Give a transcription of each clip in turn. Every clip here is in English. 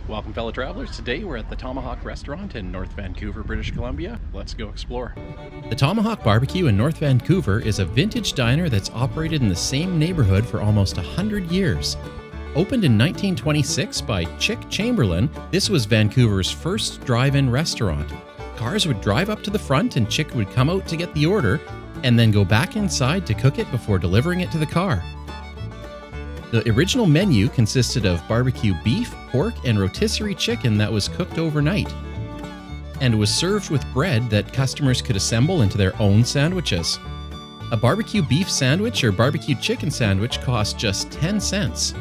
Welcome, fellow travelers. Today we're at the Tomahawk restaurant in North Vancouver, British Columbia. Let's go explore. The Tomahawk Barbecue in North Vancouver is a vintage diner that's operated in the same neighborhood for almost 100 years. Opened in 1926 by Chick Chamberlain, this was Vancouver's first drive-in restaurant. Cars would drive up to the front and Chick would come out to get the order and then go back inside to cook it before delivering it to the car. The original menu consisted of barbecue beef, pork, and rotisserie chicken that was cooked overnight, and was served with bread that customers could assemble into their own sandwiches. A barbecue beef sandwich or barbecue chicken sandwich cost just 10 cents.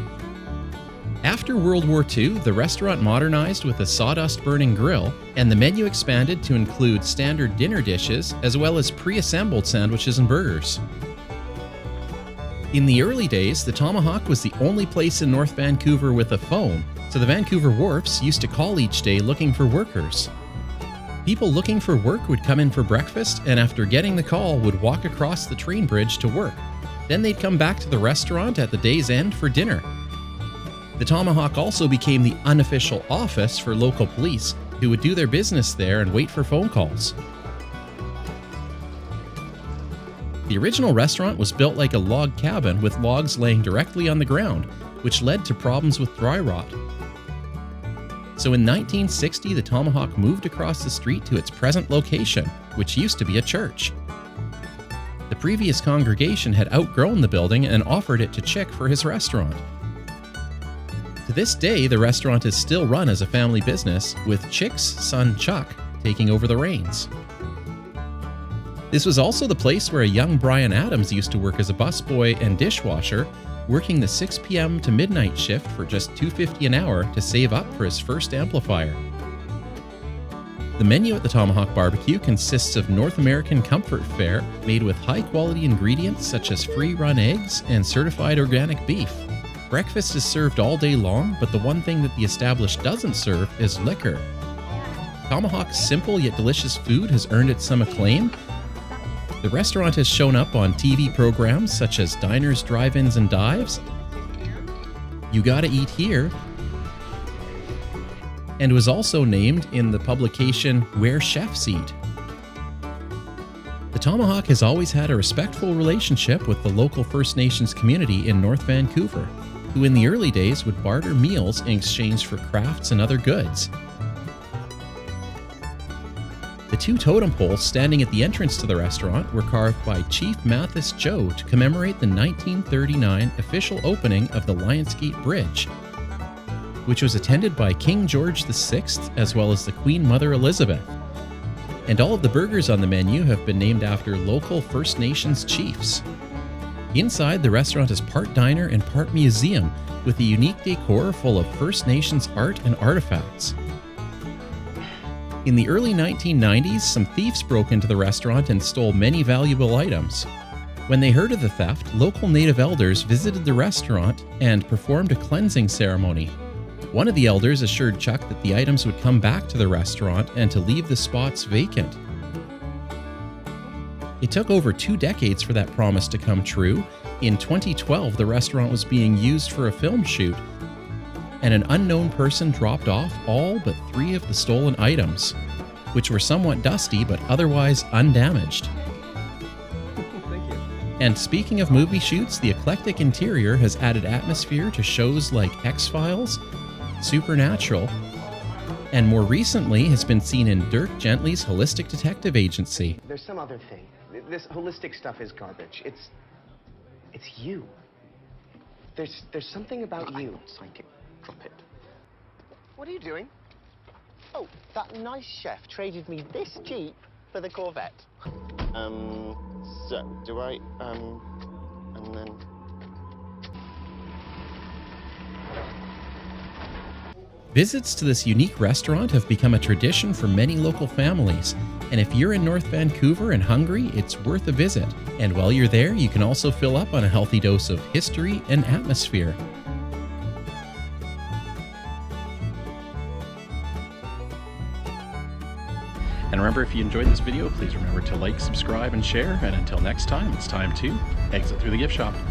After World War II, the restaurant modernized with a sawdust-burning grill, and the menu expanded to include standard dinner dishes as well as pre-assembled sandwiches and burgers. In the early days, the Tomahawk was the only place in North Vancouver with a phone, so the Vancouver Wharfs used to call each day looking for workers. People looking for work would come in for breakfast, and after getting the call would walk across the train bridge to work. Then they'd come back to the restaurant at the day's end for dinner. The Tomahawk also became the unofficial office for local police, who would do their business there and wait for phone calls. The original restaurant was built like a log cabin with logs laying directly on the ground, which led to problems with dry rot. So in 1960, the Tomahawk moved across the street to its present location, which used to be a church. The previous congregation had outgrown the building and offered it to Chick for his restaurant. To this day, the restaurant is still run as a family business, with Chick's son Chuck taking over the reins. This was also the place where a young Bryan used to work as a busboy and dishwasher, working the 6 p.m. to midnight shift for just $2.50 an hour to save up for his first amplifier. The menu at the Tomahawk Barbecue consists of North American comfort fare made with high-quality ingredients such as free-run eggs and certified organic beef. Breakfast is served all day long, but the one thing that the established doesn't serve is liquor. Tomahawk's simple yet delicious food has earned it some acclaim. The restaurant has shown up on TV programs such as Diners, Drive-Ins, and Dives, You Gotta Eat Here, and was also named in the publication Where Chefs Eat. The Tomahawk has always had a respectful relationship with the local First Nations community in North Vancouver, who in the early days would barter meals in exchange for crafts and other goods. The two totem poles standing at the entrance to the restaurant were carved by Chief Mathis Joe to commemorate the 1939 official opening of the Lionsgate Bridge, which was attended by King George VI as well as the Queen Mother Elizabeth. And all of the burgers on the menu have been named after local First Nations chiefs. Inside, the restaurant is part diner and part museum, with a unique decor full of First Nations art and artifacts. In the early 1990s, some thieves broke into the restaurant and stole many valuable items. When they heard of the theft, local native elders visited the restaurant and performed a cleansing ceremony. One of the elders assured Chuck that the items would come back to the restaurant and to leave the spots vacant. It took over 2 decades for that promise to come true. In 2012, the restaurant was being used for a film shoot, and an unknown person dropped off all but 3 of the stolen items, which were somewhat dusty but otherwise undamaged. Thank you. And speaking of movie shoots, the eclectic interior has added atmosphere to shows like X-Files, Supernatural, and more recently has been seen in Dirk Gently's Holistic Detective Agency. There's some other thing. This holistic stuff is garbage. It's you. There's something about you. Psychic. Drop it. What are you doing? Oh, that nice chef traded me this Jeep for the Corvette. So, do I, and then... Visits to this unique restaurant have become a tradition for many local families, and if you're in North Vancouver and hungry, it's worth a visit. And while you're there, you can also fill up on a healthy dose of history and atmosphere. And remember, if you enjoyed this video, please remember to like, subscribe, and share. And until next time, it's time to exit through the gift shop.